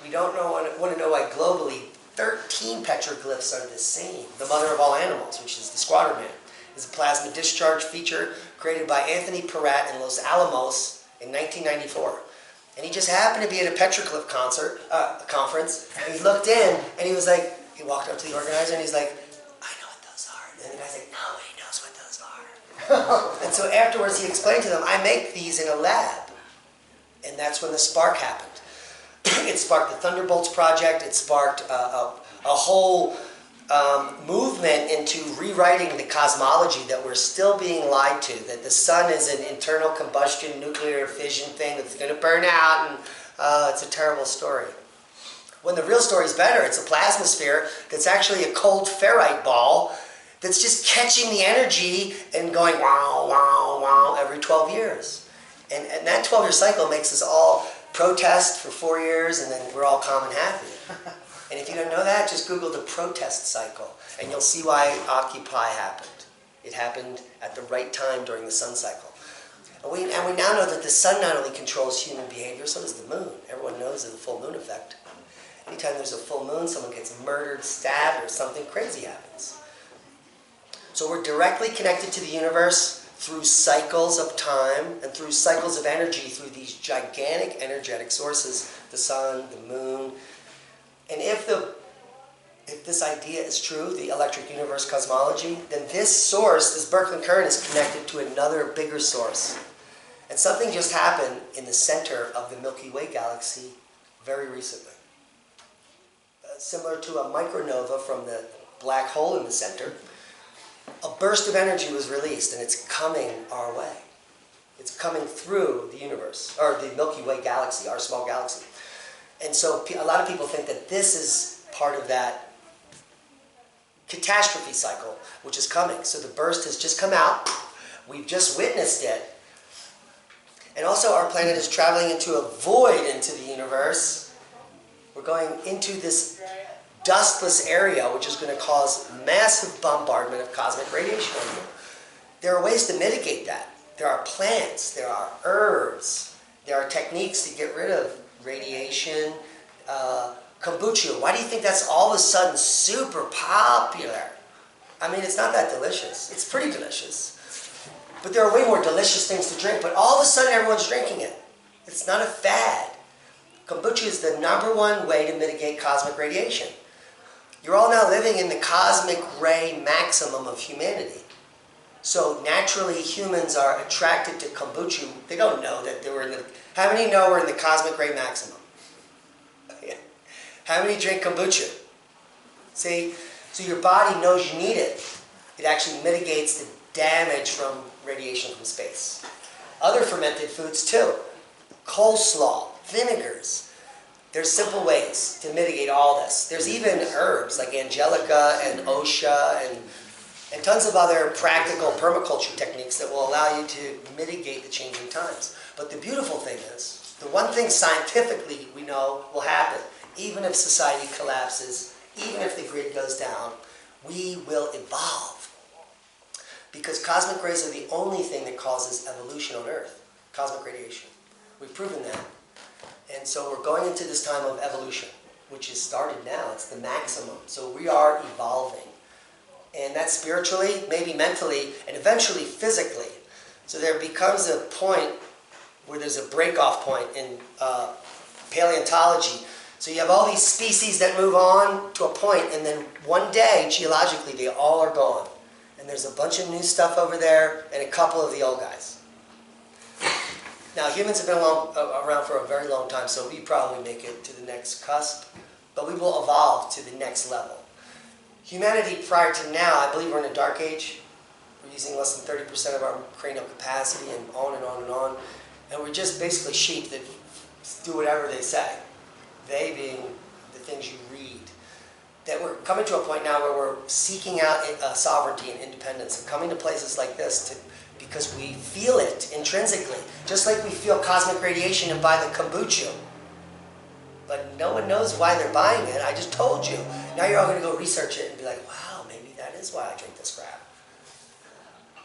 We don't want to know why globally 13 petroglyphs are the same. The mother of all animals, which is the squatter man, is a plasma discharge feature created by Anthony Peratt in Los Alamos in 1994. And he just happened to be at a petroglyph conference, and he looked in, and he was like, he walked up to the organizer, and he's like, I know what those are. And the guy's like, nobody knows what those are. And so afterwards he explained to them, I make these in a lab. And that's when the spark happened. It sparked the Thunderbolts Project. It sparked a whole movement into rewriting the cosmology that we're still being lied to, that the sun is an internal combustion, nuclear fission thing that's going to burn out, and it's a terrible story. When the real story is better, it's a plasmasphere that's actually a cold ferrite ball that's just catching the energy and going wow, wow, wow every 12 years. And that 12-year cycle makes us all protest for 4 years, and then we're all calm and happy. And if you don't know that, just Google the protest cycle, and you'll see why Occupy happened. It happened at the right time during the sun cycle. And we now know that the sun not only controls human behavior, so does the moon. Everyone knows of the full moon effect. Anytime there's a full moon, someone gets murdered, stabbed, or something crazy happens. So we're directly connected to the universe through cycles of time and through cycles of energy through these gigantic energetic sources, the sun, the moon. And if this idea is true, the electric universe cosmology, then this source, this Birkeland current, is connected to another bigger source. And something just happened in the center of the Milky Way galaxy very recently. Similar to a micronova from the black hole in the center, a burst of energy was released, and it's coming our way. It's coming through the universe, or the Milky Way galaxy, our small galaxy. And so a lot of people think that this is part of that catastrophe cycle, which is coming. So the burst has just come out. We've just witnessed it. And also our planet is traveling into a void into the universe. We're going into this dustless area, which is going to cause massive bombardment of cosmic radiation on you. There are ways to mitigate that. There are plants, there are herbs, there are techniques to get rid of radiation. Kombucha, why do you think that's all of a sudden super popular? I mean, it's not that delicious. It's pretty delicious. But there are way more delicious things to drink, but all of a sudden everyone's drinking it. It's not a fad. Kombucha is the #1 way to mitigate cosmic radiation. You're all now living in the cosmic ray maximum of humanity. So naturally humans are attracted to kombucha. They don't know that they were in the... How many know we're in the cosmic ray maximum? How many drink kombucha? See? So your body knows you need it. It actually mitigates the damage from radiation from space. Other fermented foods too. Coleslaw, vinegars. There's simple ways to mitigate all this. There's even herbs like angelica and osha and tons of other practical permaculture techniques that will allow you to mitigate the changing times. But the beautiful thing is, the one thing scientifically we know will happen, even if society collapses, even if the grid goes down, we will evolve. Because cosmic rays are the only thing that causes evolution on Earth, cosmic radiation. We've proven that. And so we're going into this time of evolution, which has started now. It's the maximum. So we are evolving. And that's spiritually, maybe mentally, and eventually physically. So there becomes a point where there's a break-off point in paleontology. So you have all these species that move on to a point, and then one day, geologically, they all are gone. And there's a bunch of new stuff over there, and a couple of the old guys. Now, humans have been around for a very long time, so we probably make it to the next cusp, but we will evolve to the next level. Humanity prior to now, I believe we're in a dark age. We're using less than 30% of our cranial capacity, and on and on and on. And we're just basically sheep that do whatever they say. They being the things you read. That we're coming to a point now where we're seeking out sovereignty and independence and coming to places like this because we feel it intrinsically. Just like we feel cosmic radiation and buy the kombucha. But no one knows why they're buying it. I just told you. Now you're all going to go research it and be like, wow, maybe that is why I drink this crap.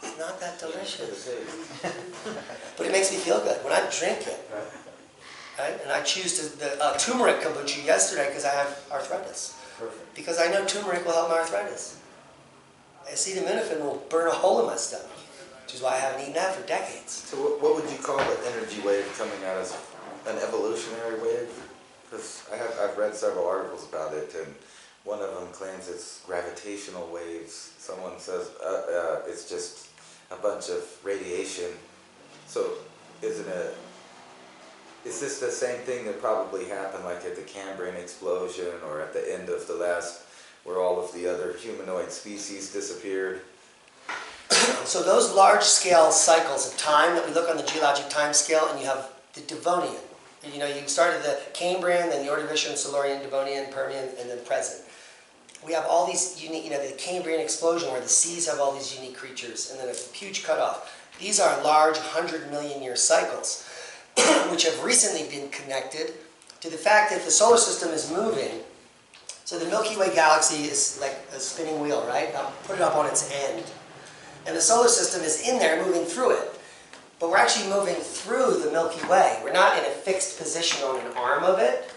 It's not that delicious. But it makes me feel good when I drink it. Right? And I choose the turmeric kombucha yesterday because I have arthritis. Perfect. Because I know turmeric will help my arthritis. Acetaminophen will burn a hole in my stomach, which is why I haven't eaten that for decades. So what would you call the energy wave coming out as an evolutionary wave? Because I've read several articles about it, and one of them claims it's gravitational waves. Someone says it's just a bunch of radiation. So is this the same thing that probably happened like at the Cambrian explosion or at the end of the last, where all of the other humanoid species disappeared? So those large-scale cycles of time that we look on the geologic time scale, and you have the Devonian. You know, you started the Cambrian, then the Ordovician, Silurian, Devonian, Permian, and then present. We have all these unique, you know, the Cambrian explosion where the seas have all these unique creatures, and then a huge cutoff. These are large 100-million-year cycles, which have recently been connected to the fact that the solar system is moving. So the Milky Way galaxy is like a spinning wheel, right? I'll put it up on its end. And the solar system is in there moving through it. But we're actually moving through the Milky Way. We're not in a fixed position on an arm of it.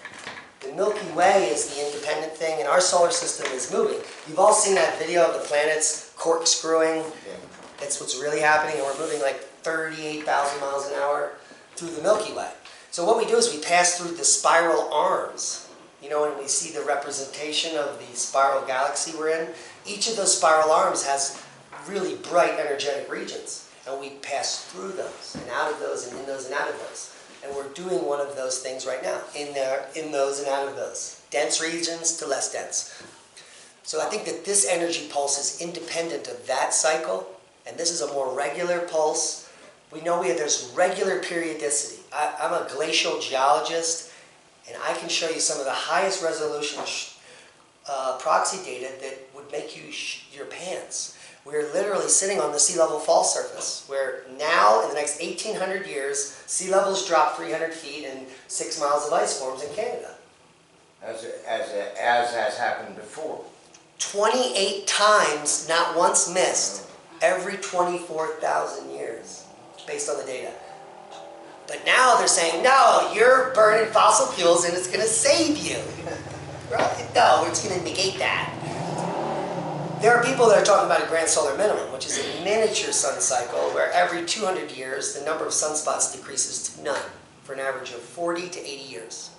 The Milky Way is the independent thing, and our solar system is moving. You've all seen that video of the planets corkscrewing. Yeah. That's what's really happening, and we're moving like 38,000 miles an hour through the Milky Way. So what we do is we pass through the spiral arms. You know, when we see the representation of the spiral galaxy we're in, each of those spiral arms has really bright energetic regions. and we pass through those, and out of those, and in those, and out of those. And we're doing one of those things right now, in there, in those, and out of those. Dense regions to less dense. So I think that this energy pulse is independent of that cycle, and this is a more regular pulse. We know there's regular periodicity. I'm a glacial geologist, and I can show you some of the highest resolution proxy data that would make you your pants. We're literally sitting on the sea level fall surface, where now, in the next 1,800 years, sea levels drop 300 feet and 6 miles of ice forms in Canada. As has happened before. 28 times, not once missed, every 24,000 years, based on the data. But now they're saying, no, you're burning fossil fuels and it's going to save you. Right? No, it's going to negate that. There are people that are talking about a grand solar minimum, which is a miniature sun cycle where every 200 years the number of sunspots decreases to none for an average of 40 to 80 years.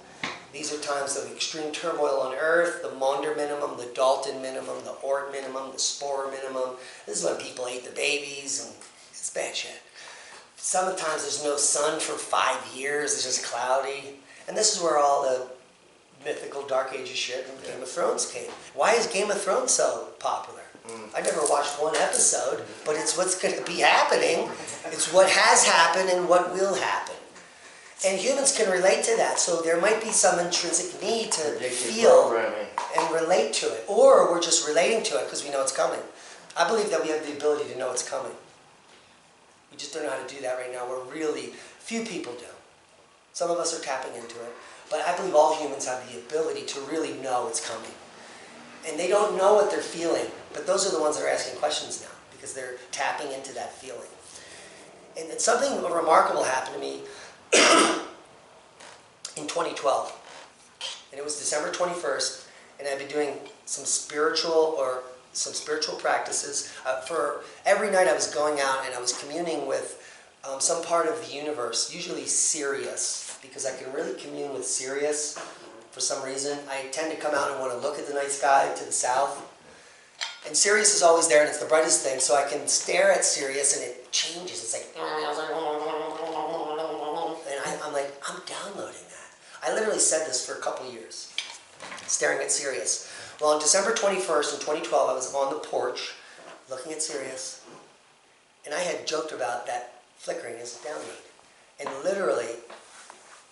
These are times of extreme turmoil on Earth, the Maunder minimum, the Dalton minimum, the Oort minimum, the Sporer minimum. This is when people ate the babies, and it's bad shit. Sometimes there's no sun for 5 years, it's just cloudy. And this is where all the mythical Dark Ages shit and Game of Thrones came. Why is Game of Thrones so popular? I never watched one episode, but it's what's going to be happening. It's what has happened and what will happen. And humans can relate to that, so there might be some intrinsic need to feel and relate to it. Or we're just relating to it because we know it's coming. I believe that we have the ability to know it's coming. We just don't know how to do that right now. Few people do. Some of us are tapping into it. But I believe all humans have the ability to really know it's coming. And they don't know what they're feeling, but those are the ones that are asking questions now, because they're tapping into that feeling. And something remarkable happened to me in 2012. And it was December 21st, and I've been doing some spiritual practices. For every night I was going out and I was communing with some part of the universe, usually Sirius, because I can really commune with Sirius for some reason. I tend to come out and want to look at the night sky to the south. And Sirius is always there, and it's the brightest thing, so I can stare at Sirius and it changes. It's like, and I'm like, I'm downloading that. I literally said this for a couple years, staring at Sirius. Well, on December 21st in 2012, I was on the porch looking at Sirius, and I had joked about that flickering as a download. And literally,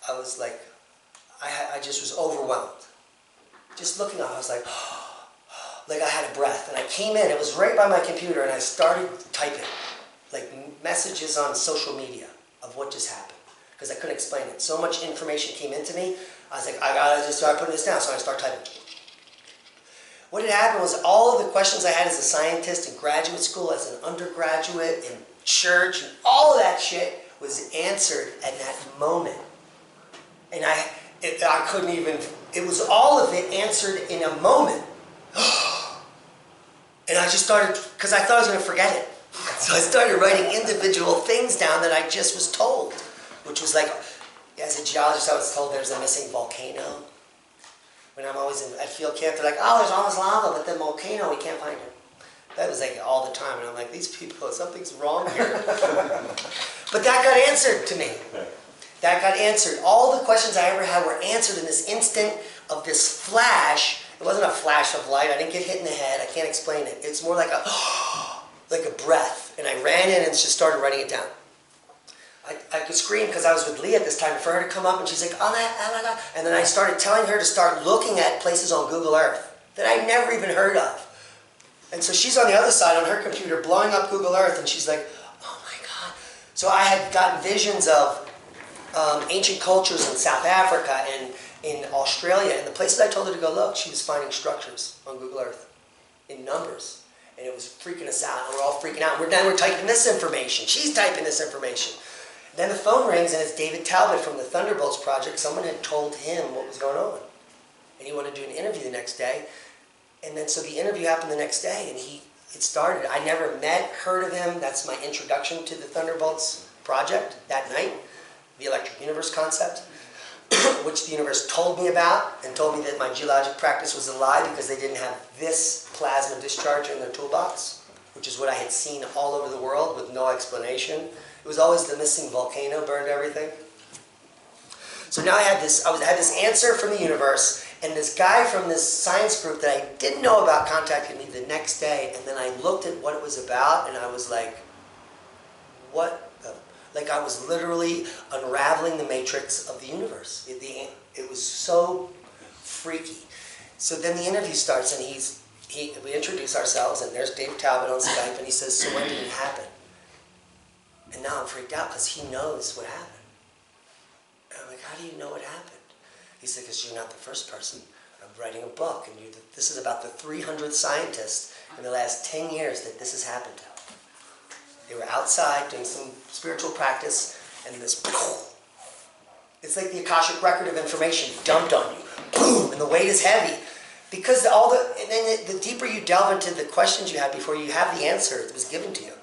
I was like, I just was overwhelmed. Just looking up, I was like, like I had a breath. And I came in, it was right by my computer, and I started typing, like messages on social media of what just happened. Because I couldn't explain it. So much information came into me, I was like, I gotta just start putting this down, so I started typing. What had happened was all of the questions I had as a scientist in graduate school, as an undergraduate, in church, and all of that shit was answered at that moment. And I couldn't even, it was all of it answered in a moment. And I just started, because I thought I was going to forget it. So I started writing individual things down that I just was told. Which was like, as a geologist, I was told there's a missing volcano. When I'm always at field camp, they're like, oh, there's all this lava, but the volcano, we can't find it. That was like all the time, and I'm like, these people, something's wrong here. But that got answered to me. That got answered. All the questions I ever had were answered in this instant of this flash. It wasn't a flash of light. I didn't get hit in the head. I can't explain it. It's more like a breath. And I ran in and just started writing it down. I could scream because I was with Lee at this time for her to come up, and she's like, oh my God. And then I started telling her to start looking at places on Google Earth that I'd never even heard of. And so she's on the other side on her computer blowing up Google Earth, and she's like, oh my God. So I had gotten visions of ancient cultures in South Africa and in Australia, and the places I told her to go look, she was finding structures on Google Earth in numbers. And it was freaking us out, and we're all freaking out. Now we're typing this information. She's typing this information. Then the phone rings, and it's David Talbot from the Thunderbolts Project. Someone had told him what was going on. And he wanted to do an interview the next day. And then so the interview happened the next day, and it started. I never met, heard of him. That's my introduction to the Thunderbolts Project that night, the electric universe concept, which the universe told me about and told me that my geologic practice was a lie because they didn't have this plasma discharger in their toolbox. which is what I had seen all over the world with no explanation. It was always the missing volcano burned everything. So now I had this answer from the universe, and this guy from this science group that I didn't know about contacted me the next day, and then I looked at what it was about, and I was like, what the... Like I was literally unraveling the matrix of the universe. It was so freaky. So then the interview starts, and we introduce ourselves, and there's Dave Talbot on Skype, and he says, so when did it happen? And now I'm freaked out because he knows what happened. And I'm like, how do you know what happened? He said, because you're not the first person. I'm writing a book, and this is about the 300th scientist in the last 10 years that this has happened to. They were outside doing some spiritual practice, and this, it's like the Akashic record of information dumped on you. Boom, and the weight is heavy. Because and then the deeper you delve into the questions you had before you have the answer, it was given to you.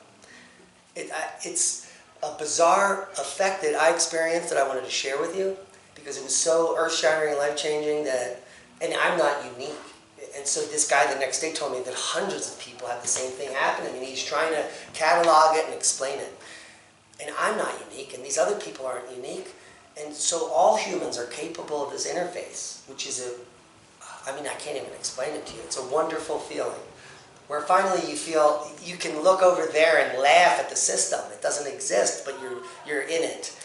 It's a bizarre effect that I experienced that I wanted to share with you, because it was so earth-shattering and life-changing that, and I'm not unique. And so this guy the next day told me that hundreds of people have the same thing happening, and he's trying to catalog it and explain it. And I'm not unique, and these other people aren't unique. And so all humans are capable of this interface, which is I can't even explain it to you. It's a wonderful feeling, where finally you feel you can look over there and laugh at the system. It doesn't exist, but you're in it.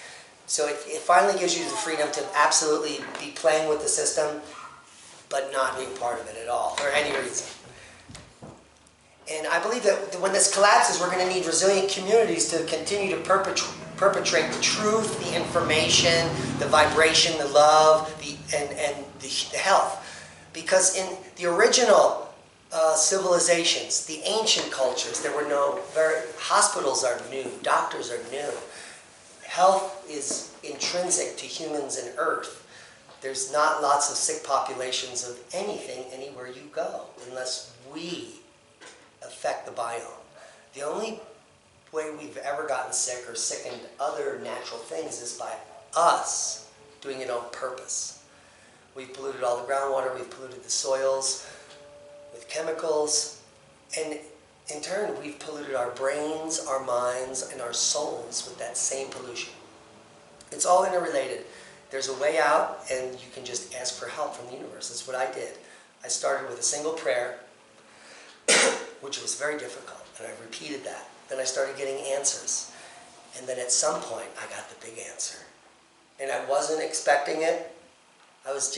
So it finally gives you the freedom to absolutely be playing with the system, but not being part of it at all, for any reason. And I believe that when this collapses, we're going to need resilient communities to continue to perpetrate the truth, the information, the vibration, the love, and the health. Because in the original civilizations, the ancient cultures, there were hospitals are new, doctors are new. Health is intrinsic to humans and Earth. There's not lots of sick populations of anything anywhere you go, unless we affect the biome. The only way we've ever gotten sick or sickened other natural things is by us doing it on purpose. We've polluted all the groundwater, we've polluted the soils with chemicals, and in turn we've polluted our brains, our minds, and our souls with that same pollution. It's all interrelated. There's a way out, and you can just ask for help from the universe. That's what I did. I started with a single prayer, which was very difficult, and I repeated that. Then I started getting answers. And then at some point, I got the big answer. And I wasn't expecting it. I was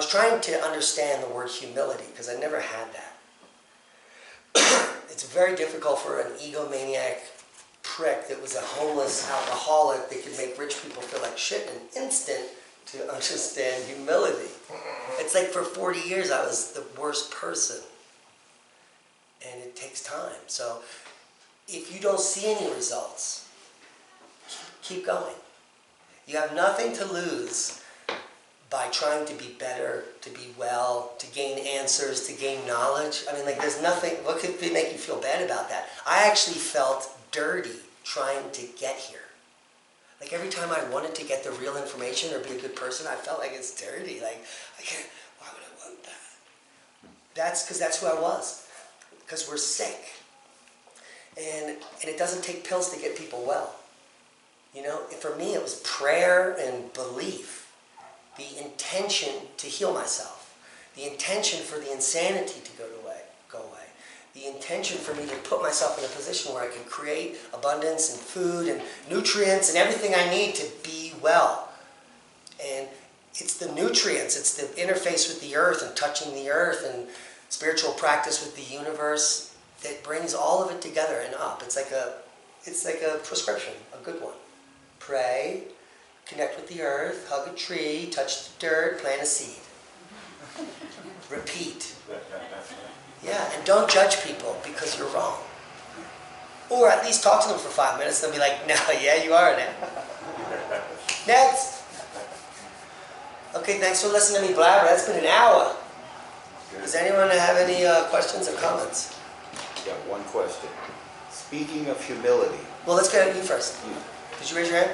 trying to understand the word humility, because I never had that. It's very difficult for an egomaniac prick that was a homeless alcoholic that could make rich people feel like shit in an instant to understand humility. It's like for 40 years I was the worst person. And it takes time. So if you don't see any results, keep going. You have nothing to lose by trying to be better, to be well, to gain answers, to gain knowledge. There's nothing, what could make you feel bad about that? I actually felt dirty trying to get here. Like every time I wanted to get the real information or be a good person, I felt like it's dirty. Like, why would I want that? That's because that's who I was. Because we're sick. And it doesn't take pills to get people well. For me it was prayer and belief. The intention to heal myself. The intention for the insanity to go away. The intention for me to put myself in a position where I can create abundance and food and nutrients and everything I need to be well. And it's the nutrients, it's the interface with the earth and touching the earth and spiritual practice with the universe that brings all of it together and up. It's like a prescription, a good one. Pray, connect with the earth, hug a tree, touch the dirt, plant a seed. Repeat. Yeah, and don't judge people because you're wrong. Or at least talk to them for 5 minutes, they'll be like, no, yeah, you are now. Next. Okay, thanks for listening to me blabber. That's been an hour. Does anyone have any questions or comments? Yeah, one question. Speaking of humility. Well, let's go to you first. Did you raise your hand?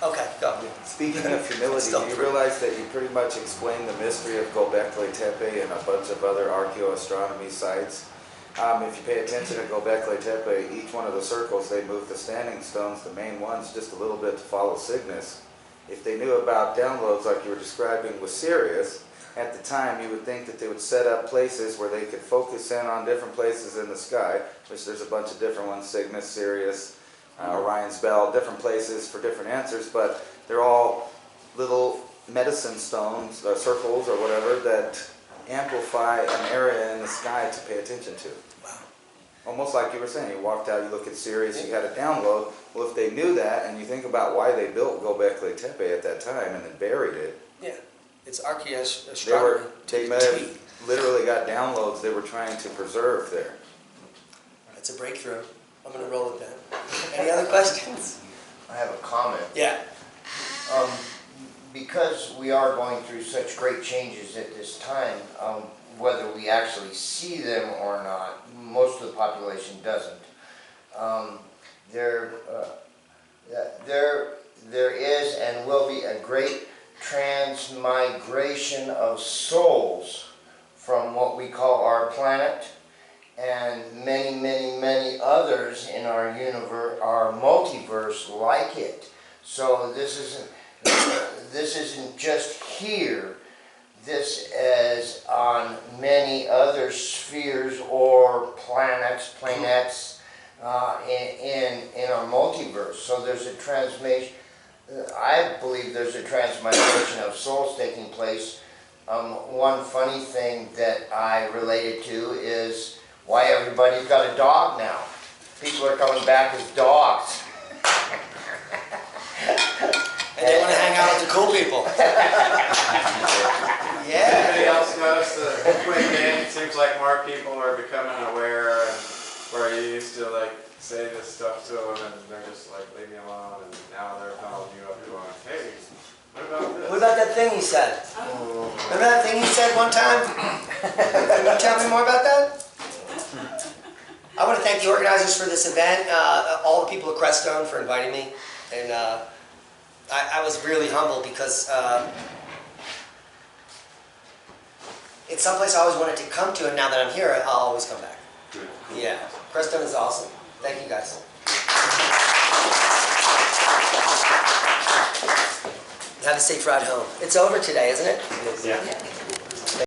Okay, go. Speaking of humility, do you realize that you pretty much explained the mystery of Göbekli Tepe and a bunch of other archaeoastronomy sites If you pay attention to Göbekli Tepe, each one of the circles, they move the standing stones, the main ones, just a little bit to follow Cygnus. If they knew about downloads like you were describing with Sirius, at the time you would think that they would set up places where they could focus in on different places in the sky, which there's a bunch of different ones, Cygnus, Sirius, Orion's Belt, different places for different answers, but they're all little medicine stones, circles or whatever, that amplify an area in the sky to pay attention to. Wow. Almost like you were saying, you walked out, you look at Sirius, you had a download. Well, if they knew that, and you think about why they built Göbekli Tepe at that time and then buried it, Yeah, it's archaeoastronomy. they may have literally got downloads they were trying to preserve there. It's a breakthrough. I'm going to roll with that. Any other questions? I have a comment. Yeah. Because we are going through such great changes at this time, whether we actually see them or not, most of the population doesn't. There is and will be a great transmigration of souls from what we call our planet and many, many, many others in our universe, our multiverse like it. So this isn't just here. This is on many other spheres or planets in our multiverse. So there's a transmission. I believe there's a transmigration of souls taking place. One funny thing that I related to is why everybody's got a dog now. People are coming back as dogs. And they want to hang out with the cool people. Yeah. Anybody else notice the quick game? It seems like more people are becoming aware, and where you used to like say this stuff to them and they're just like, leave me alone, and now they're calling you up and going, hey, what about this? What about that thing he said? Remember that thing he said one time? Can you tell me more about that? I want to thank the organizers for this event, all the people at Crestone for inviting me, and I was really humbled because it's someplace I always wanted to come to, and now that I'm here, I'll always come back. Good. Yeah, Crestone is awesome. Thank you guys. Have a safe ride home. It's over today, isn't it? Yeah.